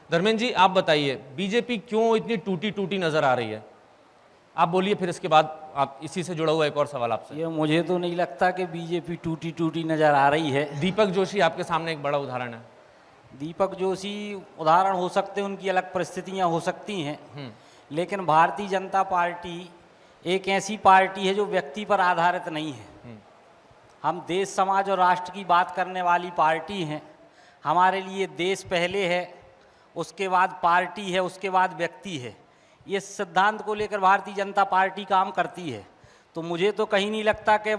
धर्मेंद्र जी, आप बताइए बीजेपी क्यों इतनी टूटी टूटी नजर आ रही है? आप बोलिए, फिर इसके बाद आप इसी से जुड़ा हुआ एक और सवाल आपसे। ये मुझे तो नहीं लगता कि बीजेपी टूटी टूटी नज़र आ रही है। दीपक जोशी आपके सामने एक बड़ा उदाहरण है। दीपक जोशी उदाहरण हो सकते हैं, उनकी अलग परिस्थितियां हो सकती हैं, लेकिन भारतीय जनता पार्टी एक ऐसी पार्टी है जो व्यक्ति पर आधारित नहीं है। हम देश, समाज और राष्ट्र की बात करने वाली पार्टी हैं। हमारे लिए देश पहले है, उसके बाद पार्टी है, उसके बाद व्यक्ति है। ये सिद्धांत को लेकर भारतीय जनता पार्टी काम करती है। तो मुझे तो कहीं नहीं लगता कि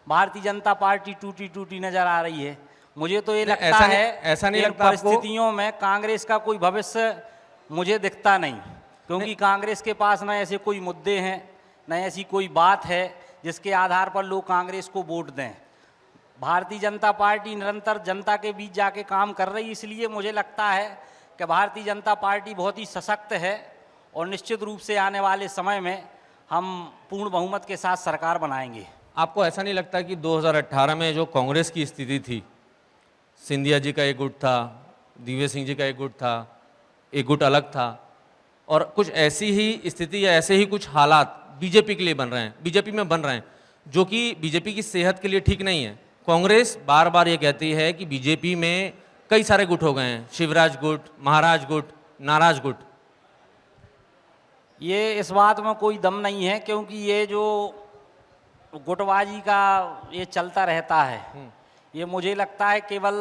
भारतीय जनता पार्टी टूटी टूटी नज़र आ रही है। मुझे तो ये लगता है ऐसा नहीं इन लगता आपको? परिस्थितियों में कांग्रेस का कोई भविष्य मुझे दिखता नहीं, क्योंकि कांग्रेस के पास न ऐसे कोई मुद्दे हैं, न ऐसी कोई बात है जिसके आधार पर लोग कांग्रेस को वोट दें। भारतीय जनता पार्टी निरंतर जनता के बीच जाके काम कर रही है, इसलिए मुझे लगता है कि भारतीय जनता पार्टी बहुत ही सशक्त है और निश्चित रूप से आने वाले समय में हम पूर्ण बहुमत के साथ सरकार बनाएंगे। आपको ऐसा नहीं लगता कि 2018 में जो कांग्रेस की स्थिति थी, सिंधिया जी का एक गुट था, दिव्य सिंह जी का एक गुट था, एक गुट अलग था, और कुछ ऐसी ही स्थिति या ऐसे ही कुछ हालात बीजेपी के लिए बन रहे हैं, बीजेपी में बन रहे हैं, जो कि बीजेपी की सेहत के लिए ठीक नहीं है? कांग्रेस बार बार ये कहती है कि बीजेपी में कई सारे गुट हो गए हैं, शिवराज गुट, महाराज गुट, नाराज गुट। ये इस बात में कोई दम नहीं है, क्योंकि ये जो गुटबाजी का ये चलता रहता है, ये मुझे लगता है केवल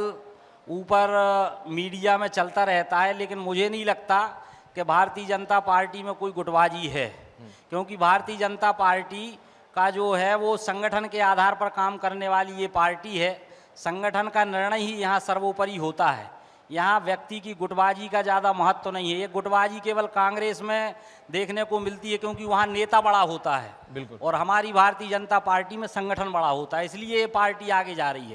ऊपर मीडिया में चलता रहता है, लेकिन मुझे नहीं लगता कि भारतीय जनता पार्टी में कोई गुटबाजी है। क्योंकि भारतीय जनता पार्टी का जो है वो संगठन के आधार पर काम करने वाली ये पार्टी है। संगठन का निर्णय ही यहाँ सर्वोपरि होता है। यहाँ व्यक्ति की गुटबाजी का ज़्यादा महत्व नहीं है। ये गुटबाजी केवल कांग्रेस में देखने को मिलती है, क्योंकि वहाँ नेता बड़ा होता है। बिल्कुल। और हमारी भारतीय जनता पार्टी में संगठन बड़ा होता है, इसलिए ये पार्टी आगे जा रही है।